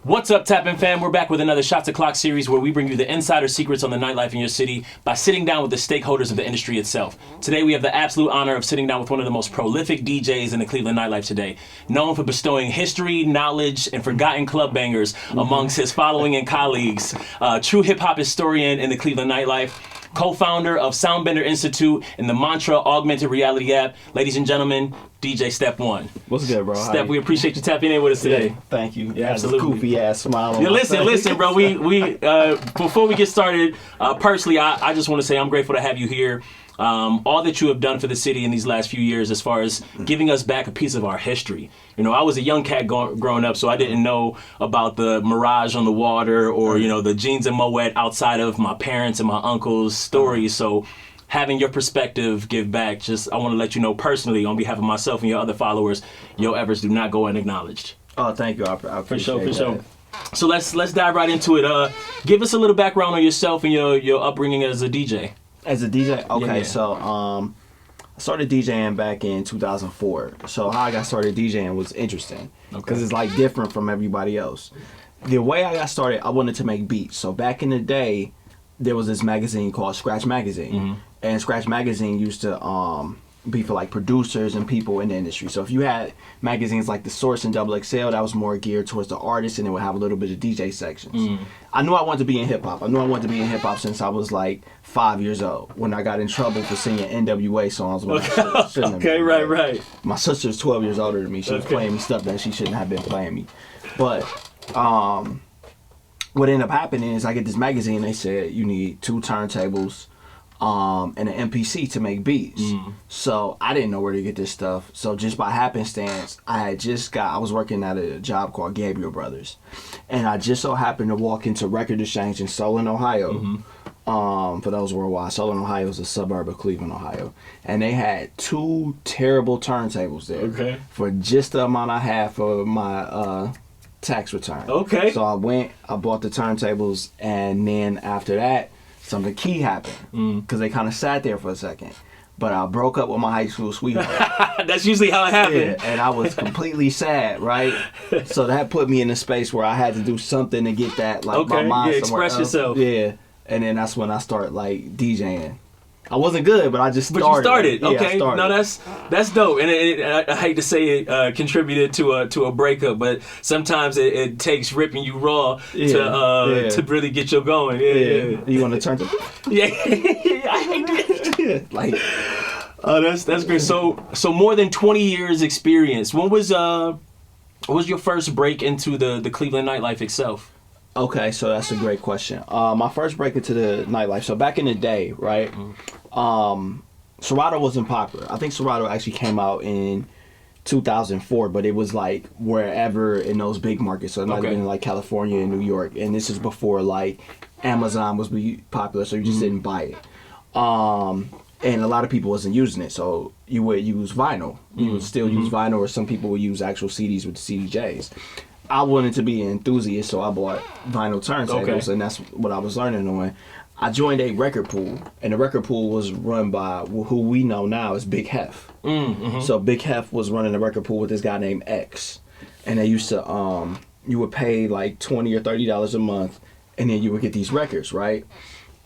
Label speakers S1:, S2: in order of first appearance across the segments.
S1: What's up, TappN fam? We're back with another Shots O'Clock series where we bring you the insider secrets on the nightlife in your city by sitting down with the stakeholders of the industry itself. Today we have the absolute honor of sitting down with one of the most prolific DJs in the Cleveland nightlife today, known for bestowing history, knowledge, and forgotten club bangers amongst his following and colleagues. True hip-hop historian in the Cleveland nightlife, co-founder of Soundbender Institute and the Montre augmented reality app. Ladies and gentlemen, DJ Sn1.
S2: What's good, bro?
S1: Step, we appreciate you tapping in with us today.
S2: Yeah, thank you.
S1: Yeah, absolutely.
S2: Goofy ass smile.
S1: Yeah, listen, bro. We before we get started, personally, I just want to say I'm grateful to have you here. All that you have done for the city in these last few years, as far as giving us back a piece of our history. You know, I was a young cat growing up, so I didn't know about the Mirage on the water or the jeans and Moet outside of my parents and my uncle's stories. So having your perspective give back, I want to let you know personally, on behalf of myself and your other followers, your efforts do not go unacknowledged.
S2: Oh, thank you. I appreciate that.
S1: For sure. So let's dive right into it. Give us a little background on yourself and your upbringing as a DJ.
S2: As a DJ? Okay,
S1: Yeah.
S2: So I started DJing back in 2004. So how I got started DJing was interesting because it's like different from everybody else. The way I got started, I wanted to make beats. So back in the day, there was this magazine called Scratch Magazine. And Scratch Magazine used to be for like producers and people in the industry. So if you had magazines like The Source and Double XL, that was more geared towards the artists, and it would have a little bit of DJ sections. I knew I wanted to be in hip hop. I knew I wanted to be in hip hop since I was like 5 years old, when I got in trouble for singing NWA songs when I shouldn't have been.
S1: Right.
S2: My sister's 12 years older than me. She was playing me stuff that she shouldn't have been playing me. But what ended up happening is I get this magazine. They said you need 2 turntables and an MPC to make beats. So I didn't know where to get this stuff. So just by happenstance, I was working at a job called Gabriel Brothers, and I just so happened to walk into Record Exchange in Solon, Ohio. For those worldwide, Solon, Ohio is a suburb of Cleveland, Ohio, and they had 2 terrible turntables there for just the amount I had for my tax return. So I bought the turntables, and then after that, something key happened because they kind of sat there for a second. But I broke up with my high school sweetheart.
S1: That's usually how it happens.
S2: Yeah, and I was completely sad, right? So that put me in a space where I had to do something to get that, like, my mind somewhere
S1: express
S2: else.
S1: yourself.
S2: Yeah, and then that's when I started like DJing. I wasn't good, but I just started.
S1: But you started,
S2: Yeah,
S1: okay?
S2: I started.
S1: No, that's dope, and I hate to say it contributed to a breakup, but sometimes it takes ripping you raw to really get you going. Yeah.
S2: You want to turn to?
S1: Yeah, I hate that.
S2: Like,
S1: that's great. So more than 20 years experience. When was your first break into the Cleveland nightlife itself?
S2: okay, so that's a great question. My first break into the nightlife. So back in the day, right? Serato wasn't popular. I think Serato actually came out in 2004, but it was like wherever in those big markets. So it might have been in like California and New York. And this is before like Amazon was popular, so you just didn't buy it. And a lot of people wasn't using it, so you would use vinyl. You would still use vinyl, or some people would use actual CDs with the CDJs. I wanted to be an enthusiast, so I bought vinyl turntables, and that's what I was learning on. I joined a record pool, and the record pool was run by who we know now as Big Hef. So Big Hef was running a record pool with this guy named X, and they used to, you would pay like $20 or $30 a month, and then you would get these records, right?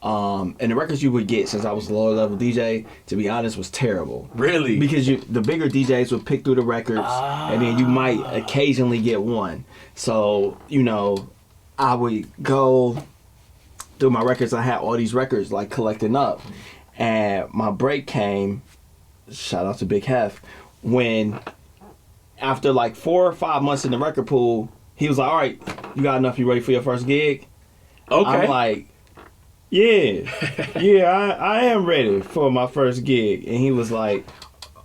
S2: And the records you would get, since I was a lower level DJ, to be honest, was terrible.
S1: Really?
S2: Because the bigger DJs would pick through the records, and then you might occasionally get one. So, I would go through my records. I had all these records like collecting up, and my break came, shout out to Big Hef, when after like 4 or 5 months in the record pool, he was like, all right, you got enough, you ready for your first gig? I'm like, yeah, I am ready for my first gig. And he was like,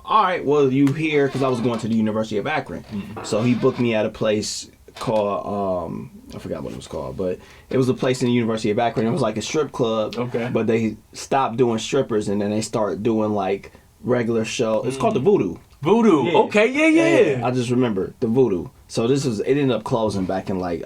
S2: all right, well, you here, because I was going to the University of Akron. So he booked me at a place called, I forgot what it was called, but it was a place in the University of Akron. It was like a strip club, but they stopped doing strippers, and then they started doing like regular show. It's called the Voodoo.
S1: Voodoo,
S2: yeah.
S1: Okay, yeah.
S2: I just remember the Voodoo. So it ended up closing back in like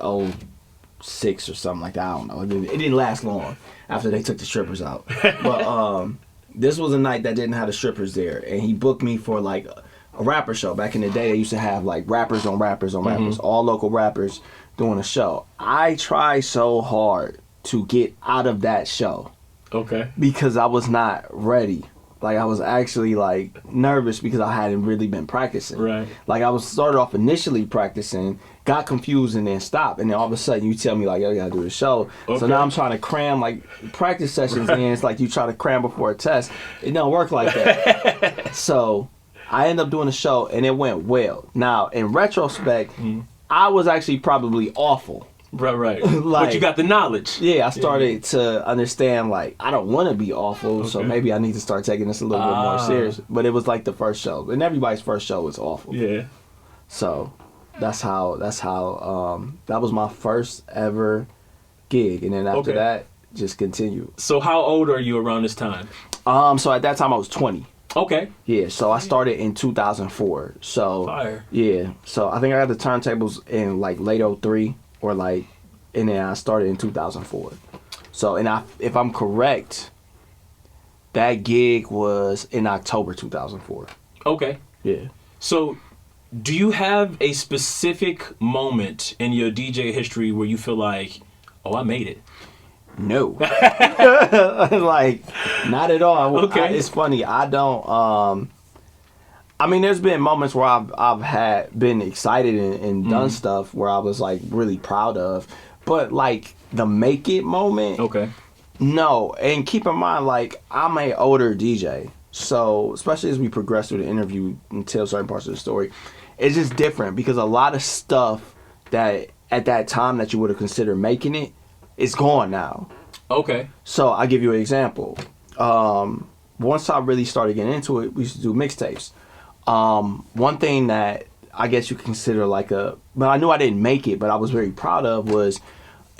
S2: 06 or something like that. I don't know. It didn't last long after they took the strippers out. But this was a night that didn't have the strippers there, and he booked me for like a rapper show. Back in the day, they used to have like rappers on rappers on rappers, all local rappers doing a show. I tried so hard to get out of that show.
S1: Okay.
S2: Because I was not ready. Like, I was actually, like, nervous because I hadn't really been practicing.
S1: Right.
S2: Like, I was started off initially practicing, got confused, and then stopped. And then all of a sudden, you tell me, like, yo, you gotta do the show.
S1: Okay.
S2: So now I'm trying to cram, like, practice sessions in. It's like you try to cram before a test. It don't work like that. So I ended up doing the show, and it went well. Now, in retrospect, I was actually probably awful.
S1: Right.
S2: Like,
S1: but you got the knowledge.
S2: Yeah, I started to understand, like, I don't want to be awful, so maybe I need to start taking this a little bit more serious. But it was like the first show, and everybody's first show was awful.
S1: Yeah.
S2: So that's how that was my first ever gig, and then after that, just continued.
S1: So how old are you around this time?
S2: So at that time I was 20.
S1: Okay.
S2: Yeah, so I started in 2004. So
S1: Fire.
S2: Yeah, so I think I got the turntables in like late 03 or like, and then I started in 2004. So, and if I'm correct, that gig was in October 2004.
S1: Okay.
S2: Yeah.
S1: So, do you have a specific moment in your DJ history where you feel like, oh, I made it?
S2: No. Like, not at all.
S1: Okay.
S2: It's funny. I don't. I mean, there's been moments where I've had been excited and done stuff where I was like really proud of, but like the make it moment.
S1: Okay.
S2: No, and keep in mind, like, I'm an older DJ, so especially as we progress through the interview and tell certain parts of the story, it's just different because a lot of stuff that at that time that you would have considered making it is gone now.
S1: Okay.
S2: So I'll give you an example. Once I really started getting into it, we used to do mixtapes. One thing that I guess you could consider like but I knew I didn't make it, but I was very proud of was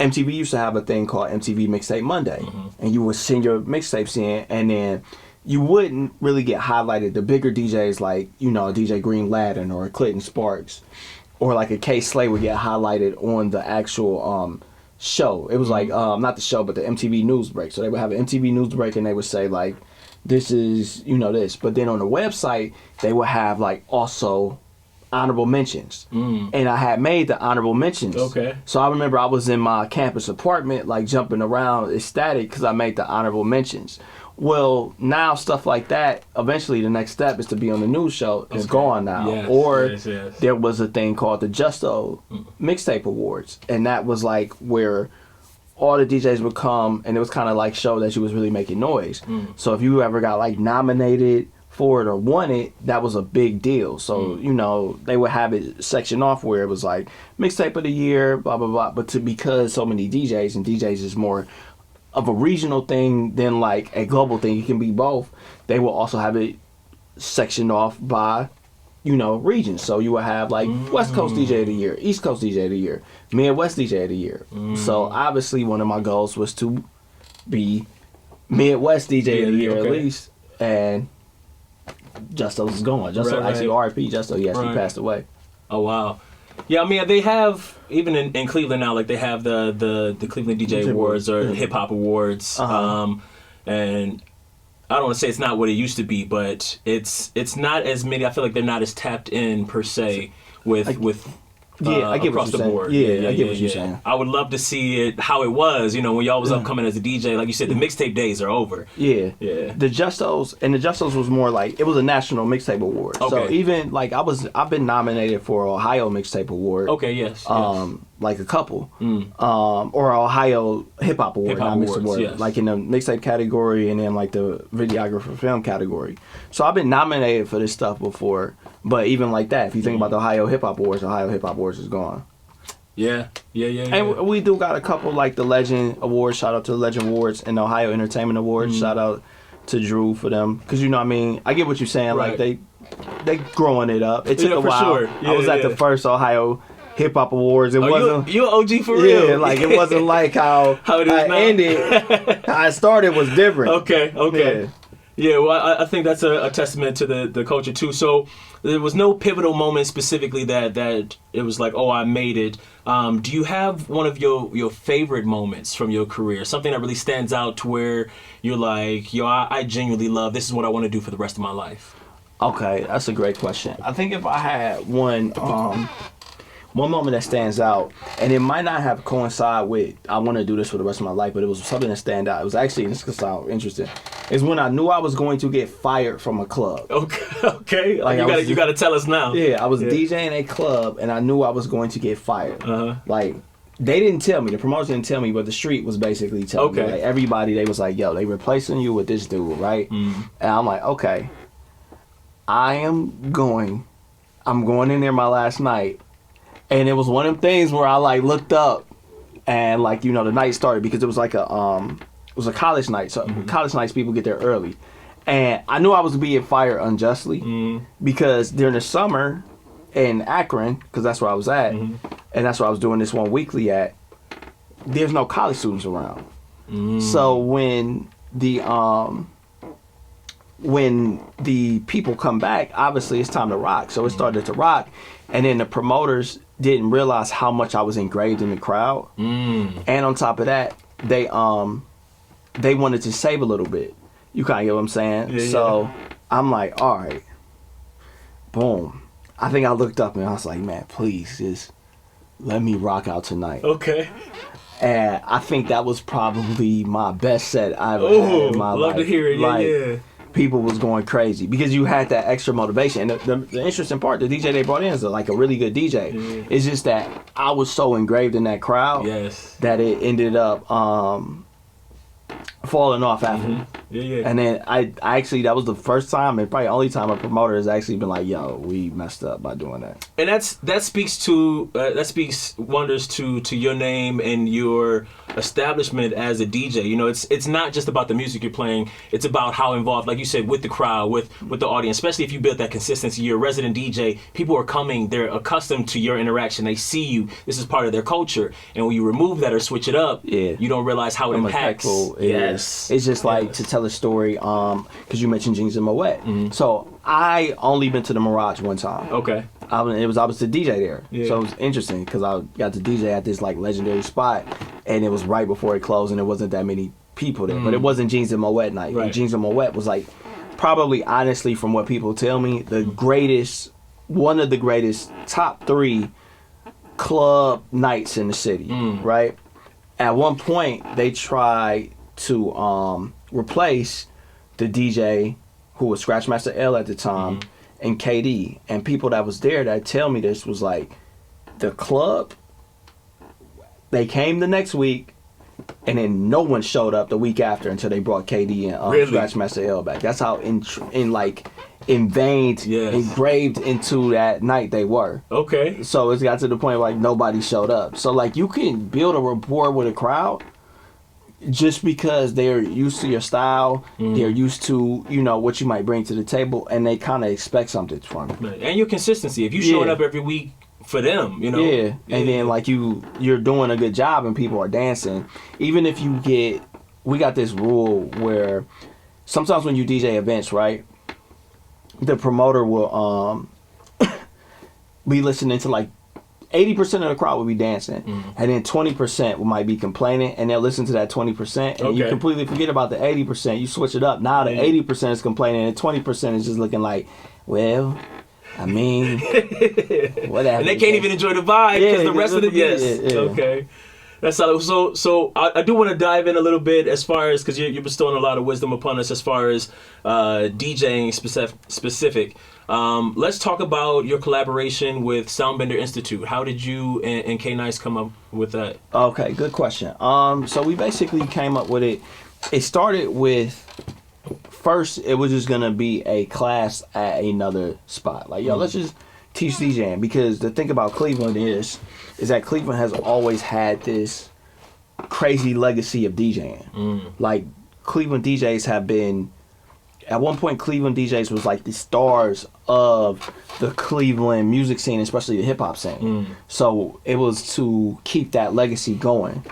S2: MTV used to have a thing called MTV Mixtape Monday. And you would send your mixtapes in, and then you wouldn't really get highlighted. The bigger DJs like, you know, DJ Green Laden or Clinton Sparks or like a K Slay would get highlighted on the actual show. It was like, not the show, but the MTV News Break. So they would have an MTV News Break and they would say like, this is, you know, this. But then on the website, they would have like also honorable mentions. And I had made the honorable mentions.
S1: Okay.
S2: So I remember I was in my campus apartment like jumping around ecstatic because I made the honorable mentions. Well, now stuff like that, eventually the next step is to be on the news show. It's gone now.
S1: Yes,
S2: or
S1: yes.
S2: there was a thing called the Justo Mixtape Awards. And that was like where all the DJs would come, and it was kind of like show that you was really making noise. So if you ever got like nominated for it or won it, that was a big deal. So, you know, they would have it sectioned off where it was like mixtape of the year, blah, blah, blah. But because so many DJs, and DJs is more of a regional thing than like a global thing, it can be both, they will also have it sectioned off by, you know, regions. So you would have like West Coast DJ of the year, East Coast DJ of the year, Midwest DJ of the year. So obviously one of my goals was to be Midwest DJ of the year at least. And Justo's is gone. Justo actually RIP Justo, he actually passed away.
S1: Oh wow. Yeah, I mean they have even in Cleveland now, like they have the Cleveland DJ Awards or Hip Hop Awards. And I don't want to say it's not what it used to be, but it's not as many. I feel like they're not as tapped in per se with
S2: I get
S1: across
S2: what you're
S1: the board.
S2: saying. I get what you're saying.
S1: I would love to see it how it was, you know, when y'all was upcoming as a DJ. Like you said, the mixtape days are over.
S2: Yeah.
S1: Yeah.
S2: The Justos was more like, it was a national mixtape award.
S1: Okay.
S2: So even like I've been nominated for Ohio Mixtape Award.
S1: Okay, yes.
S2: Like a couple. Or Ohio Hip Hop Award, not Mixed Award.
S1: Yes.
S2: Like in the mixtape category and then like the videographer film category. So I've been nominated for this stuff before. But even like that, if you think about the Ohio Hip Hop Awards is gone.
S1: Yeah.
S2: And we do got a couple like the Legend Awards. Shout out to the Legend Awards and the Ohio Entertainment Awards. Shout out to Drew for them. Because you know what I mean? I get what you're saying.
S1: Right.
S2: Like they growing it up. It took a while.
S1: Sure. Yeah,
S2: I was at the first Ohio Hip Hop Awards. It wasn't.
S1: You an OG for real?
S2: Yeah, like it wasn't like how
S1: it is
S2: I
S1: now.
S2: ended. How I started was different.
S1: Okay. Yeah, well, I think that's a testament to the culture too. So there was no pivotal moment specifically that it was like, oh, I made it. Do you have one of your favorite moments from your career? Something that really stands out to where you're like, yo, I genuinely love, this is what I want to do for the rest of my life?
S2: Okay, that's a great question. I think if I had one one moment that stands out, and it might not have coincide with I want to do this for the rest of my life, but it was something that stand out. It was actually, this could sound interesting, is when I knew I was going to get fired from a club.
S1: Okay. Like you got to tell us now.
S2: Yeah, I was DJing a club, and I knew I was going to get fired. Like, they didn't tell me, the promoters didn't tell me, but the street was basically telling me. Like, everybody, they was like, yo, they replacing you with this dude, right? And I'm like, okay, I'm going in there my last night. And it was one of them things where I like looked up and like, you know, the night started because it was like it was a college night. So college nights, people get there early. And I knew I was being fired unjustly because during the summer in Akron, because that's where I was at, and that's where I was doing this one weekly at, there's no college students around. So when the people come back, obviously it's time to rock. So it started to rock, and then the promoters didn't realize how much I was engraved in the crowd. And on top of that, they wanted to save a little bit. You kind of get what I'm saying? So I'm like, all right, boom. I think I looked up and I was like, man, please just let me rock out tonight.
S1: Okay.
S2: And I think that was probably my best set I've ever had in my life.
S1: Love to hear it.
S2: Like, people was going crazy because you had that extra motivation. And the interesting part, the DJ they brought in is like a really good DJ. It's just that I was so engraved in that crowd that it ended up falling off after. And then I actually, that was the first time and probably only time a promoter has actually been like, yo, we messed up by doing that.
S1: And that speaks wonders to your name and your establishment as a DJ. You know, it's not just about the music you're playing, it's about how involved, like you said, with the crowd, with the audience, especially if you build that consistency. You're a resident DJ, people are coming, they're accustomed to your interaction, they see you, this is part of their culture. And when you remove that or switch it up, you don't realize how it impacts.
S2: It's just like to tell a story, because you mentioned Jeans and Moet. So I only been to the Mirage one time.
S1: Okay.
S2: I was the DJ there. So it was interesting because I got to DJ at this like legendary spot, and it was right before it closed, and there wasn't that many people there. But it wasn't Jeans and Moet night. And Jeans and Moet was like probably, honestly, from what people tell me, the greatest, one of the greatest top 3 club nights in the city. Right. At one point, they tried to replace the DJ who was Scratchmaster L at the time and KD, and people that was there that tell me this was like the club, they came the next week and then no one showed up the week after until they brought KD and Scratchmaster L back. That's how engraved into that night they were. Okay. So it got to the point where like nobody showed up. So like you can build a rapport with a crowd just because they're used to your style, they're used to, you know, what you might bring to the table, and they kind of expect something from you.
S1: And your consistency. If you showing up every week for them, you know.
S2: And then like you're doing a good job and people are dancing. Even if we got this rule where sometimes when you DJ events, right, the promoter will be listening to like 80% of the crowd will be dancing, and then 20% might be complaining, and they'll listen to that 20%, and you completely forget about the 80%. You switch it up. Now the 80% is complaining, and 20% is just looking like, well, I mean, whatever.
S1: And they can't even enjoy the vibe because the rest of the Okay. That's solid. So I do want to dive in a little bit as far as, because you're bestowing a lot of wisdom upon us as far as DJing specific. Let's talk about your collaboration with Soundbender Institute. How did you and K-Nice come up with that?
S2: Okay, good question. So we basically came up with it. It started with, first it was just gonna be a class at another spot. Like, let's just teach DJing, because the thing about Cleveland is that Cleveland has always had this crazy legacy of DJing. Like, Cleveland DJs have been, at one point Cleveland DJs was like the stars of the Cleveland music scene, especially the hip hop scene. So it was to keep that legacy going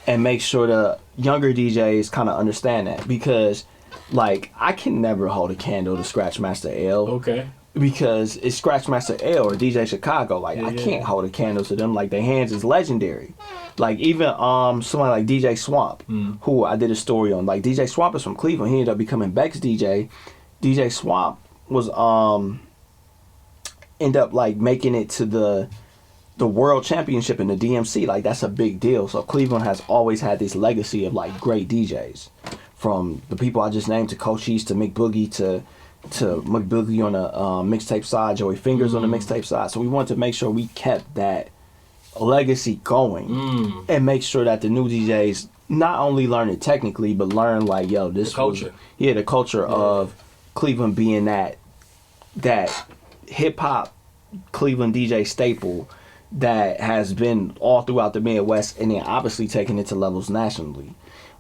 S2: and make sure the younger DJs kind of understand that, because like I can never hold a candle to Scratchmaster L. Okay. Because it's Scratchmaster L or DJ Chicago. Like, I can't hold a candle to them. Like, their hands is legendary. Like, even somebody like DJ Swamp, who I did a story on. Like, DJ Swamp is from Cleveland. He ended up becoming Beck's DJ. DJ Swamp was ended up like making it to the the world championship in the DMC, like that's a big deal. So Cleveland has always had this legacy of like great DJs, from the people I just named to Cochise to Mick Boogie to Mick Boogie on the mixtape side, Joey Fingers on the mixtape side. So we wanted to make sure we kept that legacy going and make sure that the new DJs not only learn it technically, but learn like, yo, this
S1: the culture.
S2: The culture of Cleveland being that hip hop Cleveland DJ staple that has been all throughout the Midwest, and then obviously taking it to levels nationally.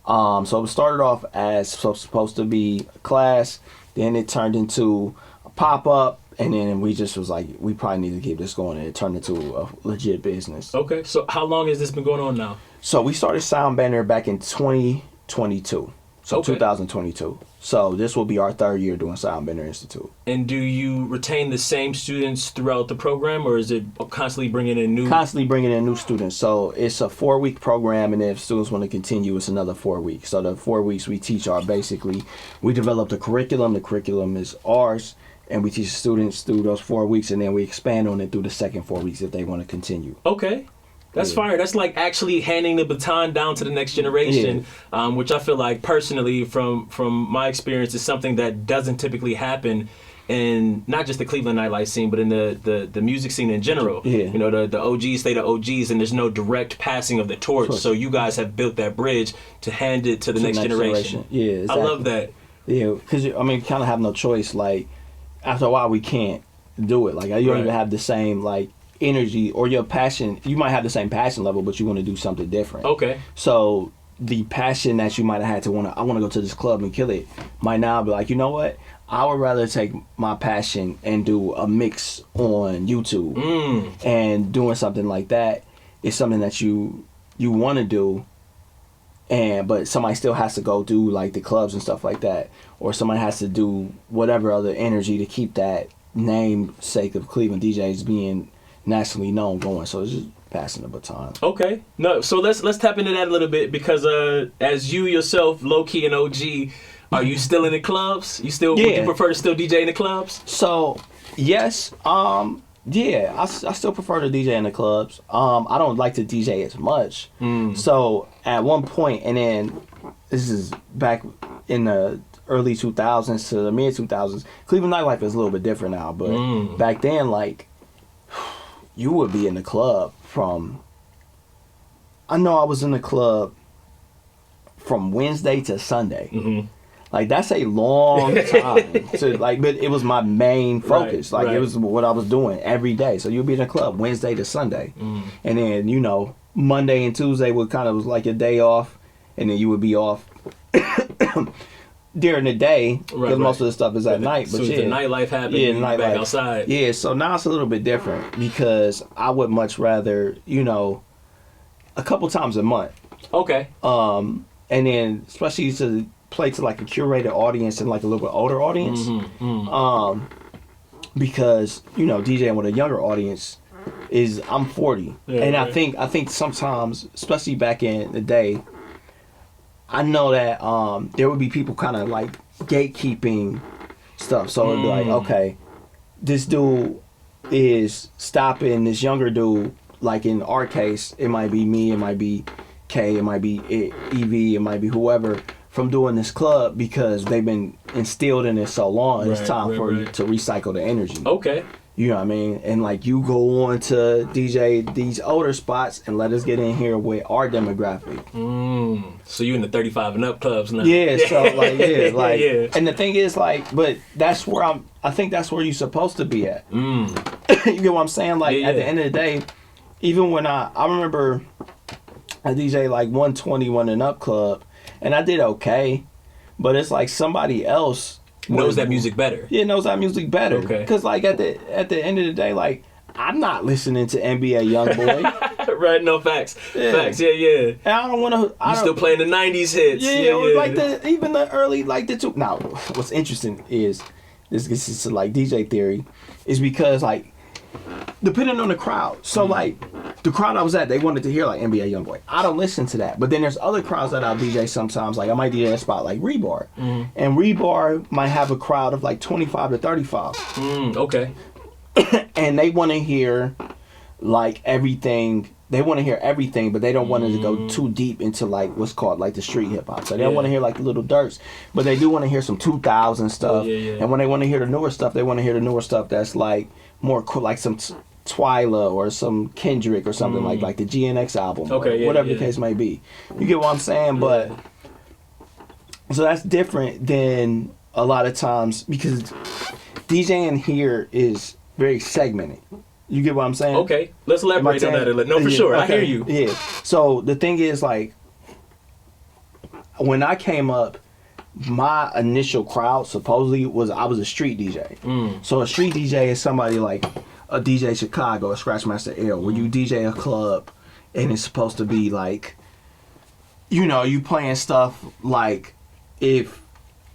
S2: So it started off as supposed to be a class, then it turned into a pop-up, and then we just was like, we probably need to keep this going, and it turned into a legit business.
S1: Okay, so how long has this been going on now?
S2: So we started Soundbender back in 2022, so 2022. So this will be our third year doing Soundbender Institute.
S1: And do you retain the same students throughout the program, or is it constantly bringing in new?
S2: Constantly bringing in new students. So it's a 4-week program, and if students want to continue, it's another 4 weeks. So the 4 weeks we teach are basically, we developed a curriculum. The curriculum is ours, and we teach students through those 4 weeks, and then we expand on it through the second 4 weeks if they want to continue.
S1: Okay. That's fire. That's like actually handing the baton down to the next generation, which I feel like personally, from my experience, is something that doesn't typically happen in not just the Cleveland nightlife scene, but in the music scene in general.
S2: Yeah.
S1: You know, the OGs stay the OGs, and there's no direct passing of the torch. So you guys have built that bridge to hand it to the next generation.
S2: Yeah, exactly.
S1: I love that.
S2: Yeah, because I mean, kind of have no choice. Like after a while, we can't do it. Like you don't even have the same like energy or your passion. You might have the same passion level, but you want to do something different.
S1: Okay.
S2: So the passion that you might have had to I want to go to this club and kill it, might now be like, you know what? I would rather take my passion and do a mix on YouTube. And doing something like that is something that you want to do, but somebody still has to go do like the clubs and stuff like that, or somebody has to do whatever other energy to keep that namesake of Cleveland DJs being nationally known going. So it's just passing the baton. Okay.
S1: No, so let's tap into that a little bit, because as you yourself, low key and OG, are you still in the clubs? You still would you prefer to still DJ in the clubs?
S2: So yes, I still prefer to DJ in the clubs. I don't like to DJ as much. So at one point, and then this is back in the early 2000s to the mid 2000s, Cleveland nightlife is a little bit different now, but back then, like, you would be in the club I know I was in the club from Wednesday to Sunday. Like that's a long time to like, but it was my main focus. It was what I was doing every day. So you'd be in the club Wednesday to Sunday, and then Monday and Tuesday would kind of was like a day off, and then you would be off during the day because most of the stuff is at night. But
S1: the nightlife happened. Yeah, nightlife back outside.
S2: Yeah, so now it's a little bit different because I would much rather a couple times a month.
S1: Okay.
S2: And then especially to play to like a curated audience and like a little bit older audience. Because DJing with a younger audience I'm 40, and I think sometimes, especially back in the day, I know that there would be people kind of like gatekeeping stuff. So it'd be like, okay, this dude is stopping this younger dude. Like in our case, it might be me, it might be K, it might be EV, it might be whoever, from doing this club because they've been instilled in it so long. It's time for you to recycle the energy.
S1: Okay.
S2: You know what I mean? And like you go on to DJ these older spots and let us get in here with our demographic.
S1: So you in the 35 and up clubs now?
S2: Yeah. So like and the thing is like, but that's where I think that's where you're supposed to be at. You get what I'm saying? Like at the end of the day, even when I remember I DJ like 121 and up club, and I did okay, but it's like somebody else knows that music better. Yeah, knows that music better. Okay. Because like at the end of the day, like I'm not listening to NBA YoungBoy.
S1: Right? No, facts. Yeah. Facts. Yeah.
S2: And I don't want to.
S1: You still playing the '90s hits?
S2: Yeah. Like even the early like the two. Now, what's interesting is this is like DJ theory, is because like depending on the crowd. So like the crowd I was at, they wanted to hear like NBA YoungBoy. I don't listen to that. But then there's other crowds that I'll DJ sometimes. Like I might DJ a spot like Rebar. And Rebar might have a crowd of like 25 to 35.
S1: Okay.
S2: And they want to hear like everything. They want to hear everything, but they don't want it to go too deep into like what's called like the street hip hop. So they don't want to hear like the little Durks, but they do want to hear some 2000 stuff. And when they want to hear the newer stuff, they want to hear the newer stuff that's like more cool, like some Twyla or some Kendrick or something like the GNX album, or whatever the case may be. You get what I'm saying? But so that's different than a lot of times because DJing here is very segmented. You get what I'm saying?
S1: Okay, let's elaborate on that a little. No, for sure. Okay. I hear you.
S2: Yeah. So the thing is, like, when I came up, my initial crowd supposedly was I was a street DJ. So a street DJ is somebody like a DJ Chicago, a Scratchmaster L, where you DJ a club, and it's supposed to be like, you know, you playing stuff like if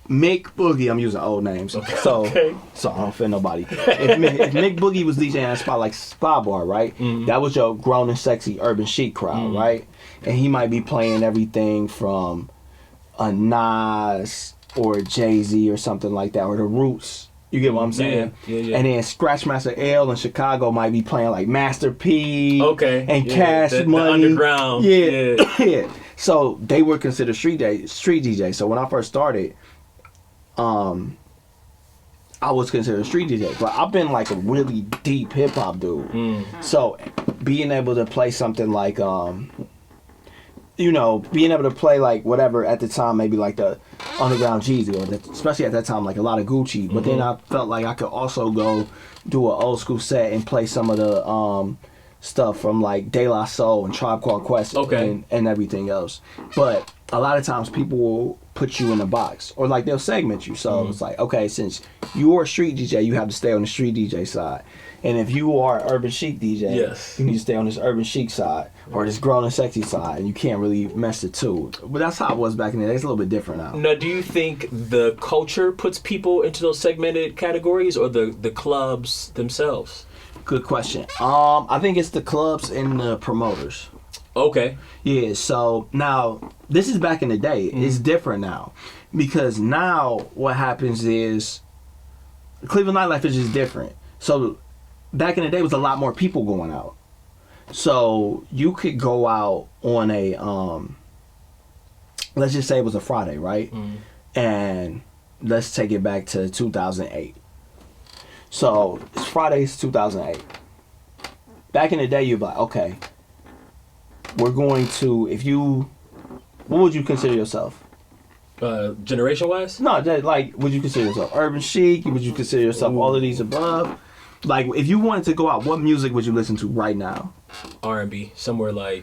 S2: Mick Boogie, I'm using old names, so I don't offend nobody. If Mick Boogie was DJing at a spot like Spy Bar, right? That was your grown and sexy urban chic crowd, right? And he might be playing everything from a Nas or a Jay-Z or something like that, or the Roots. You get what I'm saying? And then Scratchmaster L in Chicago might be playing like Master P, and Cash Money,
S1: the underground,
S2: yeah. So they were considered street DJ. So when I first started, I was considered a street DJ, but I've been like a really deep hip hop dude. So being able to play something like, you know, being able to play like whatever at the time, maybe like the underground Jeezy, or especially at that time, like a lot of Gucci. But then I felt like I could also go do an old school set and play some of the stuff from like De La Soul and Tribe Called Quest and everything else. But a lot of times people will put you in a box, or like they'll segment you. So it's like, okay, since you're a street DJ, you have to stay on the street DJ side. And if you are an urban chic DJ, you need to stay on this urban chic side or this grown and sexy side, and you can't really mess the two. But that's how it was back in the day. It's a little bit different now.
S1: Now, do you think the culture puts people into those segmented categories, or the clubs themselves?
S2: Good question. I think it's the clubs and the promoters.
S1: Okay.
S2: Yeah, so now, this is back in the day. It's different now. Because now what happens is, Cleveland nightlife is just different. So back in the day, was a lot more people going out. So you could go out on a, let's just say it was a Friday, right? And let's take it back to 2008. So it's Friday's 2008. Back in the day, you'd be like, okay, we're going to, what would you consider yourself?
S1: Generation wise?
S2: No, like, would you consider yourself urban chic? Would you consider yourself all of these above? Like, if you wanted to go out, what music would you listen to right now?
S1: R&B, somewhere we'll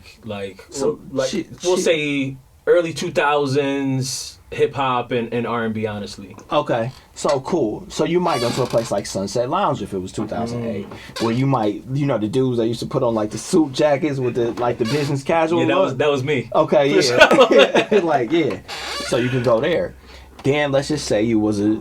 S1: say early 2000s hip hop and R&B, honestly.
S2: Okay, so cool. So you might go to a place like Sunset Lounge if it was 2008, where you might, you know, the dudes that used to put on like the suit jackets with the like the business casual.
S1: Yeah, that was me.
S2: Okay, yeah. So you can go there. Then let's just say you was a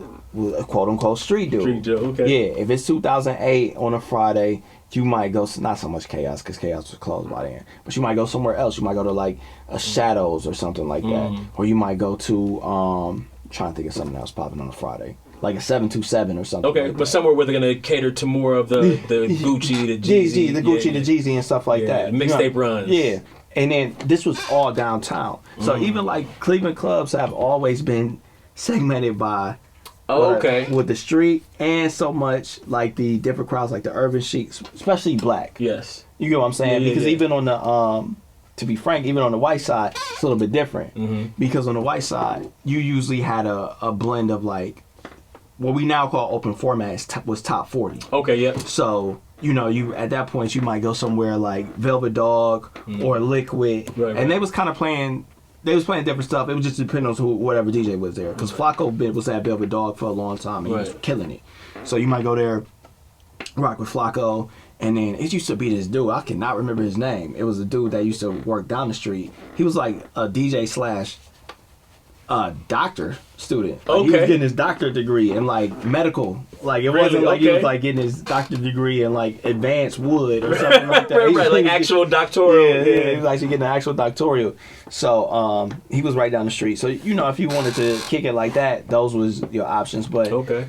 S2: quote unquote street dude.
S1: Street Joe, okay.
S2: Yeah, if it's 2008 on a Friday, you might go, not so much Chaos, because Chaos was closed by then, but you might go somewhere else. You might go to like a Shadows or something like that. Or you might go to, trying to think of something else popping on a Friday, like a 727 or something.
S1: Okay,
S2: like
S1: but somewhere where they're going to cater to more of the Gucci, the Jeezy.
S2: The Gucci, the Jeezy and stuff like that.
S1: Mixtape runs.
S2: Yeah. And then this was all downtown. So even like Cleveland clubs have always been segmented by with the street, and so much like the different crowds, like the urban chic, especially black.
S1: Yes.
S2: You get what I'm saying? Because even on the to be frank, even on the white side, it's a little bit different. Because on the white side, you usually had a blend of like what we now call open format was top 40.
S1: Okay, yeah.
S2: So, you know, you at that point you might go somewhere like Velvet Dog or Liquid, and they was kind of playing. They was playing different stuff. It was just depending on whatever DJ was there. Because Flacco was at Velvet Dog for a long time, and he was killing it. So you might go there, rock with Flacco, and then it used to be this dude. I cannot remember his name. It was a dude that used to work down the street. He was like a DJ slash doctor student. Like, he was getting his doctorate degree in like medical. Like it wasn't like he was like getting his doctorate degree in like advanced wood or something like that.
S1: right, like actual doctoral.
S2: Yeah, he was actually getting an actual doctoral. So he was right down the street. So you know, if you wanted to kick it like that, those was your options. But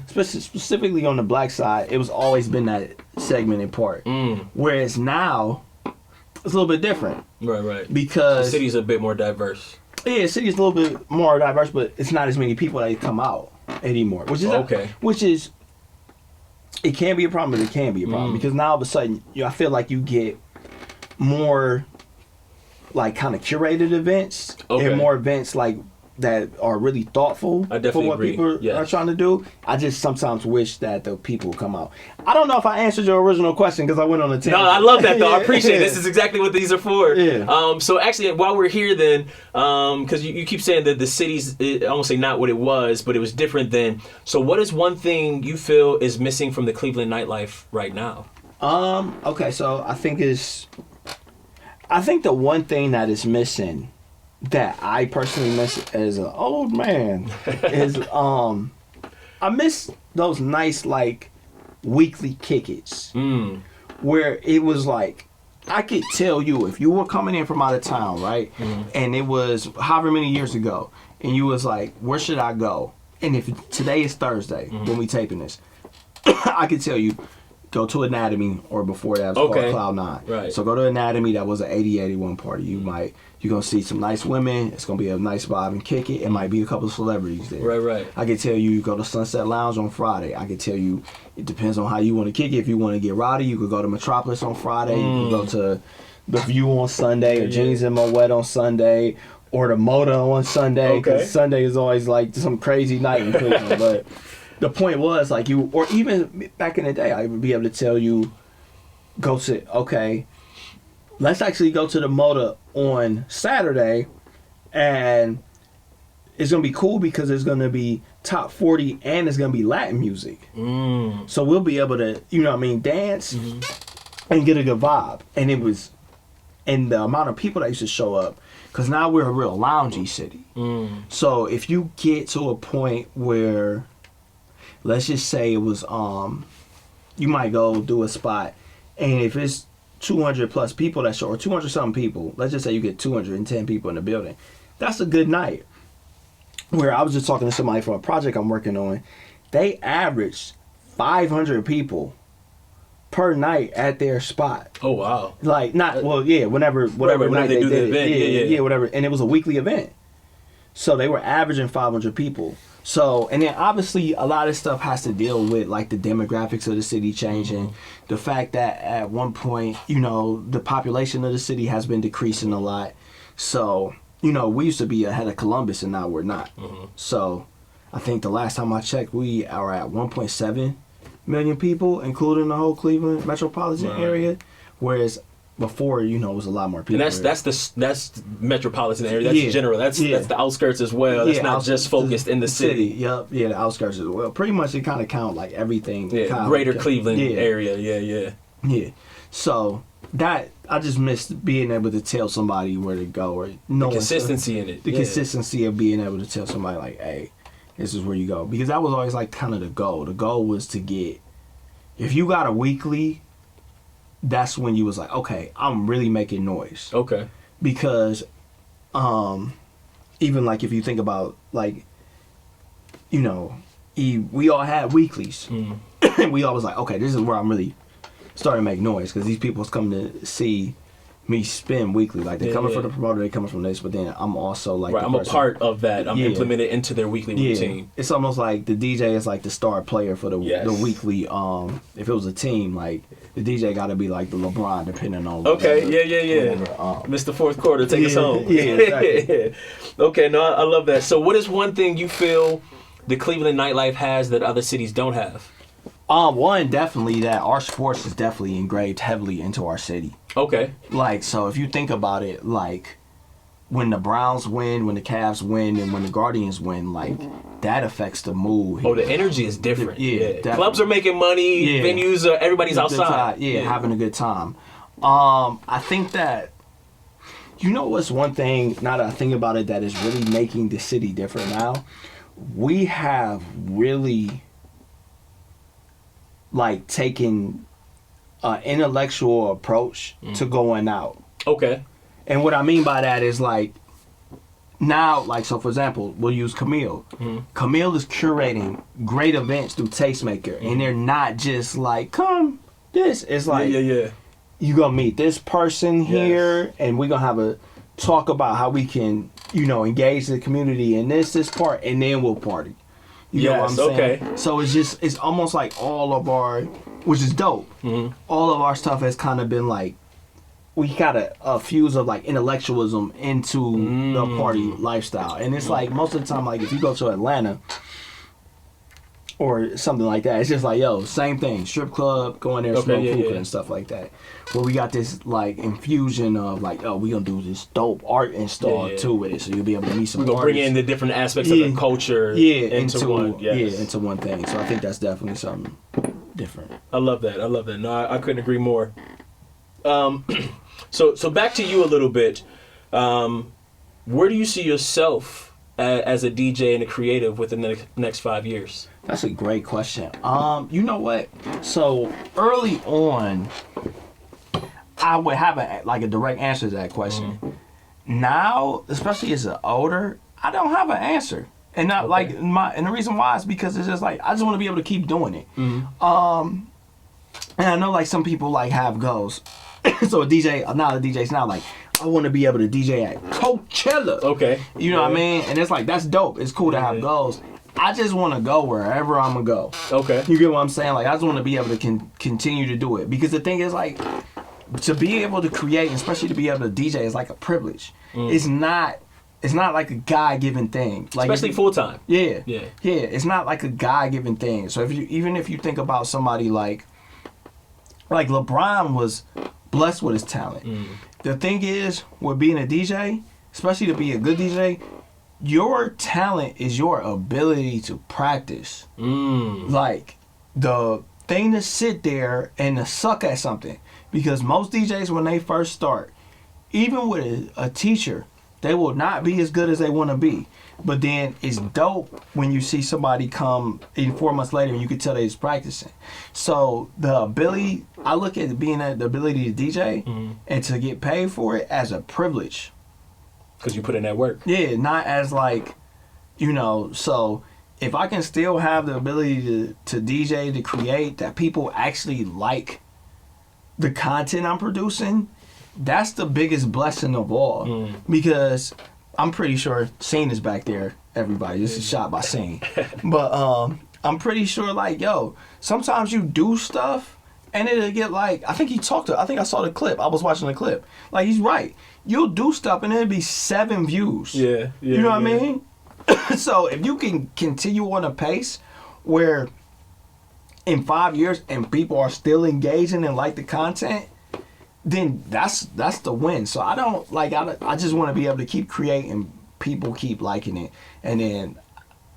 S2: specifically on the black side, it was always been that segmented part. Whereas now, it's a little bit different.
S1: Right.
S2: Because
S1: the city's a bit more diverse.
S2: Yeah, the city's a little bit more diverse, but it's not as many people that come out anymore. Which is it can be a problem, but it can be a problem because now all of a sudden, I feel like you get more like kind of curated events and more events like that are really thoughtful for what people are trying to do. I just sometimes wish that the people come out. I don't know if I answered your original question because I went on a tangent.
S1: No, I love that though. I appreciate it. This is exactly what these are for. Yeah. So actually, while we're here then, because you keep saying that the city's, I won't say not what it was, but it was different then. So what is one thing you feel is missing from the Cleveland nightlife right now?
S2: Okay, so I think the one thing that is missing that I personally miss as an old man is I miss those nice like weekly kickets where it was like I could tell you if you were coming in from out of town, right? And it was however many years ago, and you was like, where should I go? And if today is Thursday when we taping this, I could tell you, go to Anatomy, or before that was called Cloud 9. Right. So go to Anatomy, that was an 80-81 party. You're going to see some nice women. It's going to be a nice vibe and kick it. It might be a couple of celebrities there.
S1: Right.
S2: I can tell you go to Sunset Lounge on Friday. I can tell you it depends on how you want to kick it. If you want to get rowdy, you could go to Metropolis on Friday. You can go to The View on Sunday, or Jeans and Moet on Sunday, or the Moda on Sunday. Because Sunday is always like some crazy night in Cleveland. But the point was like or even back in the day, I would be able to tell you, let's actually go to the Moda on Saturday, and it's going to be cool because it's going to be top 40 and it's going to be Latin music. So we'll be able to, dance and get a good vibe. And the amount of people that used to show up, because now we're a real loungy city. So if you get to a point where, let's just say it was, you might go do a spot, and if it's 200 plus people that show, or 200 something people, let's just say you get 210 people in the building, that's a good night. Where I was just talking to somebody from a project I'm working on, they averaged 500 people per night at their spot.
S1: Oh wow.
S2: Like whenever night they do the event. Yeah, whatever. And it was a weekly event. So they were averaging 500 people. So, and then obviously a lot of stuff has to deal with like the demographics of the city changing. The fact that at one point, the population of the city has been decreasing a lot. So, we used to be ahead of Columbus and now we're not. So I think the last time I checked, we are at 1.7 million people, including the whole Cleveland metropolitan area. Whereas before, it was a lot more people.
S1: And that's metropolitan area. That's general. That's the outskirts as well. That's not just focused in the city.
S2: Yep. Yeah, the outskirts as well. Pretty much it kind of count like everything.
S1: Yeah, greater Cleveland area. Yeah.
S2: So that I just missed being able to tell somebody where to go, or
S1: the consistency in it.
S2: The consistency of being able to tell somebody like, hey, this is where you go. Because that was always like kind of the goal. The goal was to get, if you got a weekly, that's when you was like, okay, I'm really making noise.
S1: Okay.
S2: Because even like if you think about like, we all had weeklies. And we all was like, okay, this is where I'm really starting to make noise, because these people's coming to see me spin weekly. Like they coming from the promoter, they coming from this, but then I'm also like
S1: I'm a part of that. I'm implemented into their weekly routine.
S2: It's almost like the DJ is like the star player for the weekly. If it was a team, like the DJ got to be like the LeBron, depending on.
S1: Okay, whatever, Mr. Fourth Quarter, take us home.
S2: Yeah, exactly.
S1: Okay, no, I love that. So, what is one thing you feel the Cleveland nightlife has that other cities don't have?
S2: One, definitely that our sports is definitely engraved heavily into our city.
S1: Okay.
S2: Like, so if you think about it, like when the Browns win, when the Cavs win, and when the Guardians win, like that affects the mood here.
S1: Oh, the energy is different. Clubs are making money, venues are, everybody's outside.
S2: Having a good time. I think that You know what's one thing, now that I think about it, that is really making the city different now? We have really, like, taken an intellectual approach to going out.
S1: Okay.
S2: And what I mean by that is, like, now, like, so for example, we'll use Camille. Camille is curating great events through Tastemaker, and they're not just like, come, this. It's like, you gonna meet this person here, and we're gonna have a talk about how we can, engage the community in this part, and then we'll party. You know what I'm saying?
S1: Okay.
S2: So it's almost like all of our, which is dope. All of our stuff has kind of been like, we got a fuse of like intellectualism into the party lifestyle. And it's like most of the time, like if you go to Atlanta or something like that, it's just like, yo, same thing, strip club, go in there, smoke hookah and stuff like that. Where we got this like infusion of like, oh, we gonna do this dope art install too with it, so you'll be able to meet some.
S1: We're gonna bring in the different aspects of the culture into one.
S2: Into one thing. So I think that's definitely something different.
S1: I love that. No, I couldn't agree more. So back to you a little bit. Where do you see yourself as a DJ and a creative within the next 5 years?
S2: That's a great question. You know what? So early on, I would have a direct answer to that question. Now, especially as an older, I don't have an answer. And not and the reason why is because it's just like I just want to be able to keep doing it. And I know like some people like have goals. So a DJ's now like, I want to be able to DJ at Coachella.
S1: Okay.
S2: You know what I mean? And it's like, that's dope. It's cool to have goals. I just want to go wherever I'm going to go.
S1: Okay.
S2: You get what I'm saying? Like, I just want to be able to continue to do it. Because the thing is, like, to be able to create, and especially to be able to DJ, is like a privilege. It's not like a God-given thing. Like,
S1: especially full-time.
S2: Yeah. It's not like a God-given thing. So even if you think about somebody like LeBron was blessed with his talent. The thing is, with being a DJ, especially to be a good DJ, your talent is your ability to practice. Like, the thing to sit there and to suck at something. Because most DJs, when they first start, even with a teacher, they will not be as good as they want to be. But then it's dope when you see somebody come in 4 months later and you can tell they're practicing. So the ability, I look at the ability to DJ and to get paid for it as a privilege.
S1: Because you put in that work.
S2: Yeah, not as like, so if I can still have the ability to DJ, to create, that people actually like the content I'm producing, that's the biggest blessing of all. Because I'm pretty sure Sn1 is back there, everybody. This is shot by Sn1. But I'm pretty sure, like, yo, sometimes you do stuff and it'll get like, I think I saw the clip. I was watching the clip. Like, he's right. You'll do stuff and it'll be 7 views.
S1: Yeah.
S2: You know what I mean? So if you can continue on a pace where in 5 years and people are still engaging and like the content, then that's the win. So I don't like, I just want to be able to keep creating, people keep liking it. And then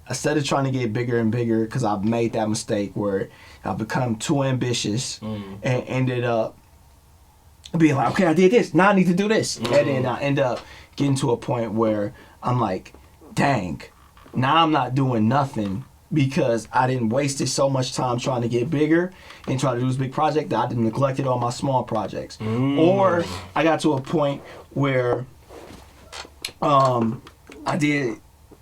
S2: instead of trying to get bigger and bigger, because I've made that mistake where I've become too ambitious and ended up being like, okay, I did this, now I need to do this. And then I end up getting to a point where I'm like, dang, now I'm not doing nothing because I didn't wasted so much time trying to get bigger and try to do this big project that I didn't neglected all my small projects. Or I got to a point where I did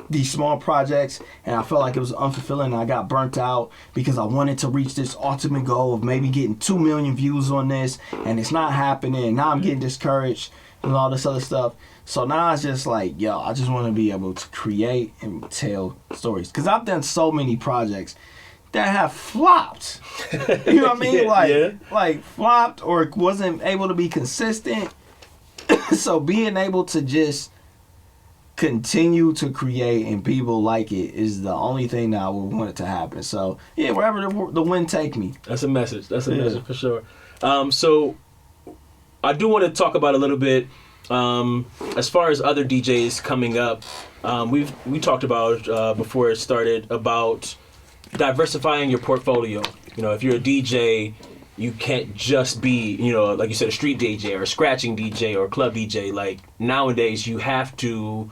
S2: these small projects and I felt like it was unfulfilling and I got burnt out because I wanted to reach this ultimate goal of maybe getting 2 million views on this and it's not happening and now I'm getting discouraged and all this other stuff. So now it's just like, yo, I just want to be able to create and tell stories. Because I've done so many projects that have flopped. You know what I mean? Like flopped or wasn't able to be consistent. So being able to just continue to create and people like it is the only thing that I would want it to happen. So yeah, wherever the wind take me.
S1: That's a message. That's a message for sure. So I do want to talk about a little bit as far as other DJs coming up. We talked about before it started about diversifying your portfolio. You know, if you're a DJ, you can't just be, you know, like you said, a street DJ or a scratching DJ or a club DJ. Like nowadays, you have to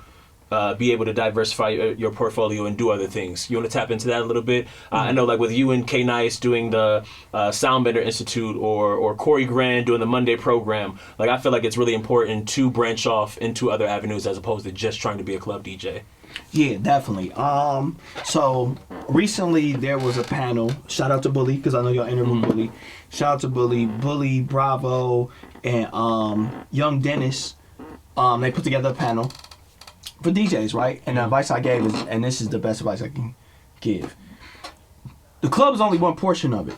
S1: be able to diversify your portfolio and do other things. You want to tap into that a little bit? I know, like with you and K Nice doing the Soundbender Institute, or Corey Grand doing the Monday program. Like I feel like it's really important to branch off into other avenues as opposed to just trying to be a club DJ.
S2: Yeah, definitely. So recently there was a panel. Shout out to Bully, because I know y'all interviewed Bully. Shout out to Bully, Bravo, and Young Dennis. They put together a panel for DJs, right? And the advice I gave is, and this is the best advice I can give. The club is only one portion of it.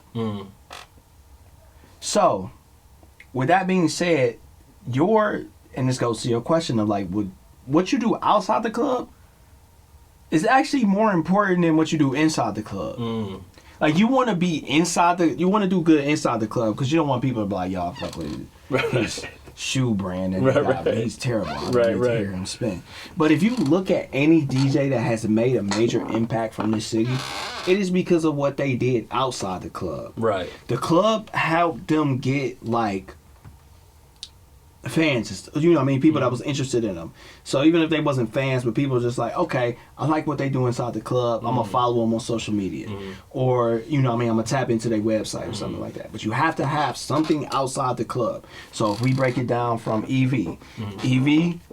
S2: So, with that being said, and this goes to your question of like, what you do outside the club is actually more important than what you do inside the club. Like you want to be you want to do good inside the club because you don't want people to be like, y'all fuck with his shoe brand and but he's terrible. I need to hear him spin. But if you look at any DJ that has made a major impact from this city, it is because of what they did outside the club. Right. The club helped them get like fans, you know what I mean, people that was interested in them. So even if they wasn't fans, but people just like, okay, I like what they do inside the club, I'm gonna follow them on social media, or you know what I mean, I'm gonna tap into their website or something like that. But you have to have something outside the club. So if we break it down from EV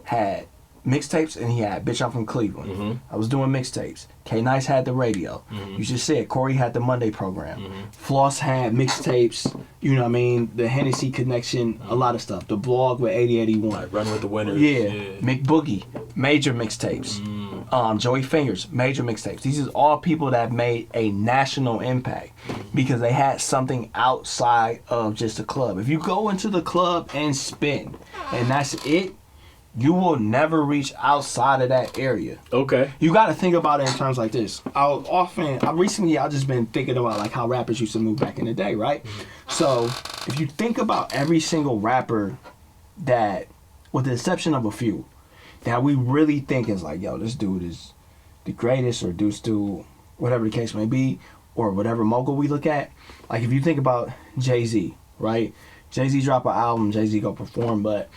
S2: had mixtapes and he had Bitch I'm from Cleveland. I was doing mixtapes. K Nice had the radio. You just said Corey had the Monday program. Floss had mixtapes, you know what I mean, the Hennessy Connection, a lot of stuff. The blog with 8081. Like
S1: Run with the Winners.
S2: Yeah. McBoogie, major mixtapes. Joey Fingers, major mixtapes. These are all people that have made a national impact because they had something outside of just a club. If you go into the club and spin and that's it, you will never reach outside of that area. Okay. You got to think about it in terms like this. I've just been thinking about like how rappers used to move back in the day, right? So if you think about every single rapper that, with the exception of a few, that we really think is like, yo, this dude is the greatest, or this dude, whatever the case may be, or whatever mogul we look at. Like if you think about Jay-Z, right? Jay-Z drop an album, Jay-Z go perform, but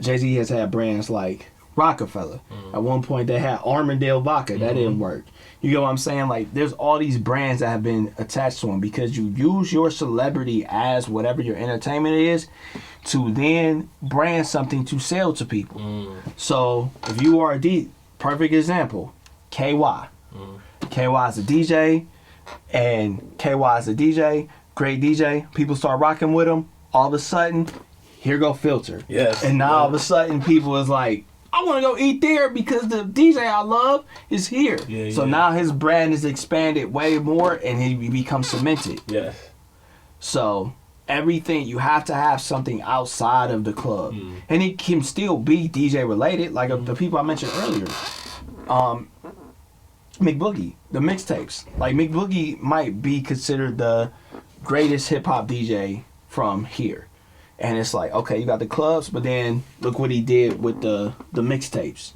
S2: Jay-Z has had brands like Rockefeller. At one point they had Armandale Vodka. That didn't work. You get what I'm saying? Like there's all these brands that have been attached to him because you use your celebrity as whatever your entertainment is to then brand something to sell to people. So if you are perfect example, KY. KY is a DJ, and KY is a DJ, great DJ. People start rocking with him. All of a sudden, here go Filter. Yes. And now all of a sudden people is like, I want to go eat there because the DJ I love is here. So now his brand is expanded way more and he becomes cemented. Yes. So everything, you have to have something outside of the club. And it can still be DJ related, like the people I mentioned earlier. McBoogie, the mixtapes. Like McBoogie might be considered the greatest hip hop DJ from here. And it's like, okay, you got the clubs, but then look what he did with the mixtapes.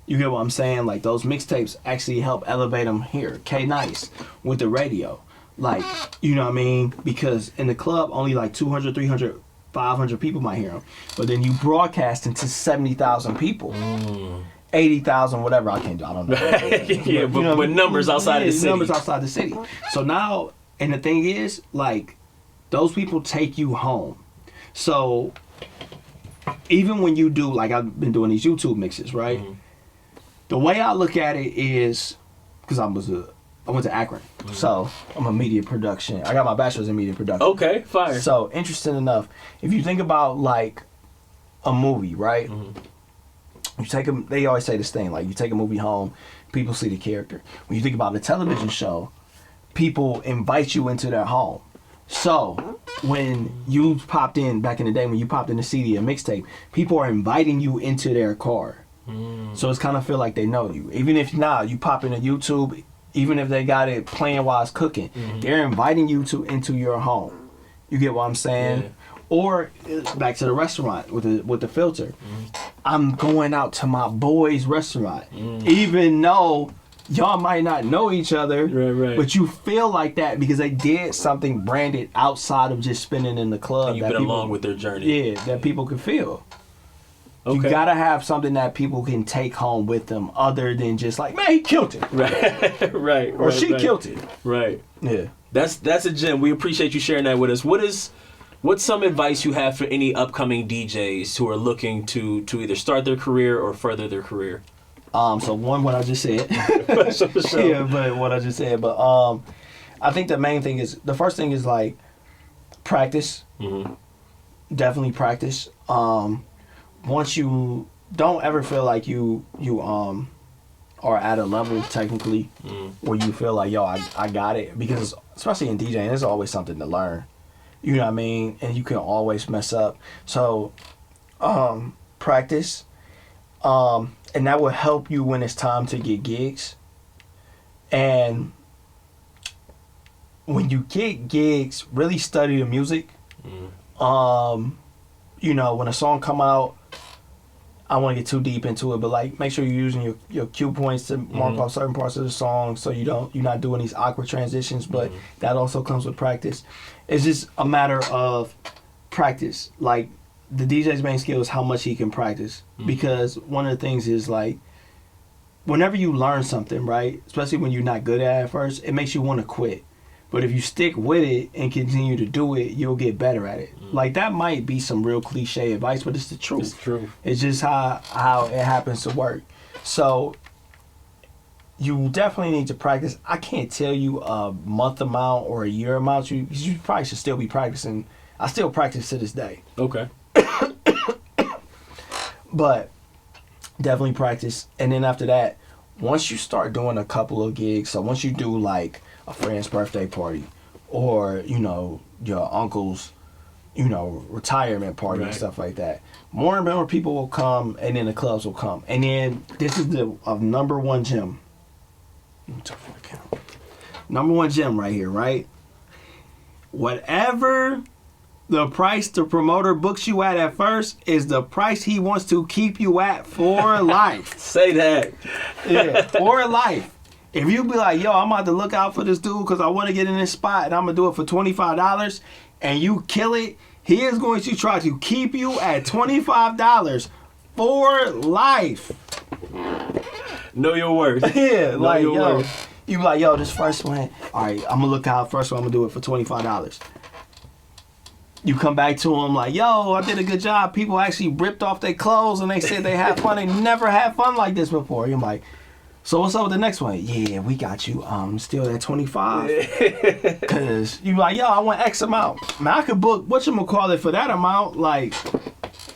S2: You get what I'm saying? Like those mixtapes actually help elevate him here. K Nice with the radio. Like, you know what I mean? Because in the club, only like 200, 300, 500 people might hear him. But then you broadcast into 70,000 people. 80,000, whatever, I don't know.
S1: But numbers outside the city.
S2: Numbers outside the city. So now, and the thing is, like, those people take you home. So even when you do, like I've been doing these YouTube mixes, right? The way I look at it is, because I went to Akron, so I'm a media production. I got my bachelor's in media production. Okay, fire. So interesting enough, if you think about like a movie, right? You take them. They always say this thing, like you take a movie home, people see the character. When you think about a television show, people invite you into their home. So when you popped in back in the day, when you popped in the CD and mixtape, people are inviting you into their car. So it's kind of feel like they know you. Even if now you pop into YouTube, even if they got it playing while it's cooking, they're inviting you into your home. You get what I'm saying? Or back to the restaurant with the Filter. I'm going out to my boy's restaurant, even though y'all might not know each other,
S1: right.
S2: but you feel like that because they did something branded outside of just spinning in the club.
S1: And you've been along with their journey.
S2: Yeah, that people can feel.
S1: Okay.
S2: You gotta have something that people can take home with them, other than just like, man, he killed it,
S1: right,
S2: or she killed it,
S1: right.
S2: Yeah,
S1: that's a gem. We appreciate you sharing that with us. What's some advice you have for any upcoming DJs who are looking to either start their career or further their career?
S2: So one, what I just said.
S1: Sure.
S2: Yeah, but what I just said. But I think the first thing is like practice.
S1: Mm-hmm.
S2: Definitely practice. Once you don't ever feel like you are at a level technically where you feel like, yo, I got it, because especially in DJing, there's always something to learn. You know what I mean? And you can always mess up. So practice. And that will help you when it's time to get gigs. And when you get gigs, really study the music. You know, when a song come out, I don't want to get too deep into it, but like make sure you're using your cue points to mark off certain parts of the song, so you're not doing these awkward transitions. But that also comes with practice. It's just a matter of practice. Like the DJ's main skill is how much he can practice, because one of the things is like whenever you learn something, right, especially when you're not good at it first, it makes you want to quit. But if you stick with it and continue to do it, you'll get better at it. Like, that might be some real cliche advice, but it's the truth.
S1: It's true.
S2: It's just how it happens to work. So you definitely need to practice. I can't tell you a month amount or a year amount. You probably should still be practicing. I still practice to this day.
S1: Okay.
S2: But definitely practice. And then after that, once you start doing a couple of gigs, so once you do like a friend's birthday party, or, you know, your uncle's, you know, retirement party and stuff like that, more and more people will come, and then the clubs will come. And then this is the number one gem. Number one gem right here, right? Whatever the price the promoter books you at first is the price he wants to keep you at for life.
S1: Say that.
S2: Yeah, for life. If you be like, yo, I'm about to look out for this dude because I want to get in this spot and I'm going to do it for $25, and you kill it, he is going to try to keep you at $25 for life.
S1: Know your worth.
S2: Yeah,
S1: know
S2: like,
S1: your
S2: yo,
S1: worth.
S2: you be like, yo, this first one, all right, I'm going to look out. First one, I'm going to do it for $25. You come back to them like, yo, I did a good job. People actually ripped off their clothes and they said they had fun. They never had fun like this before. You're like, so what's up with the next one? Yeah, we got you. Still at 25. Cause you like, yo, I want X amount. Man, I could book whatchamacallit for that amount. Like,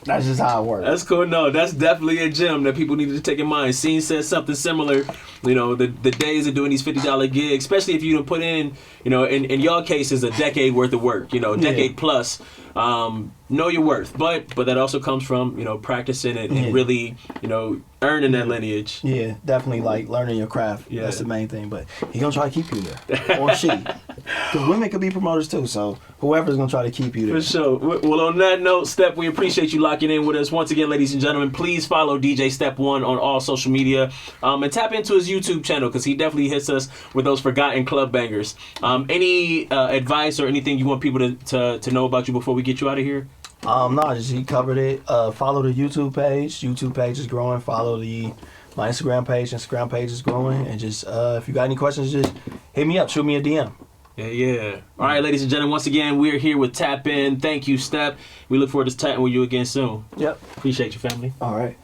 S2: that's just how it works.
S1: That's cool. No, that's definitely a gem that people need to take in mind. Scene said something similar. You know, the days of doing these $50 gigs, especially if you don't put in, you know, in your case, is a decade worth of work. You know, decade plus. Know your worth, but that also comes from, you know, practicing it and really, you know, earning that lineage.
S2: Yeah, definitely, like learning your craft. Yeah. That's the main thing. But he gonna try to keep you there, or she, because women could be promoters too. So whoever's gonna try to keep you there.
S1: For sure. Well, on that note, Step, we appreciate you locking in with us once again, ladies and gentlemen. Please follow DJ Step1 on all social media, and tap into his YouTube channel because he definitely hits us with those forgotten club bangers. Any advice or anything you want people to know about you before we get you out of here?
S2: No, just he covered it. Follow the YouTube page. YouTube page is growing. Follow my Instagram page. Instagram page is growing. And just if you got any questions, just hit me up. Shoot me a DM.
S1: Yeah. All right, ladies and gentlemen. Once again, we're here with TappN. Thank you, Step. We look forward to chatting with you again soon.
S2: Yep.
S1: Appreciate you, family.
S2: All right.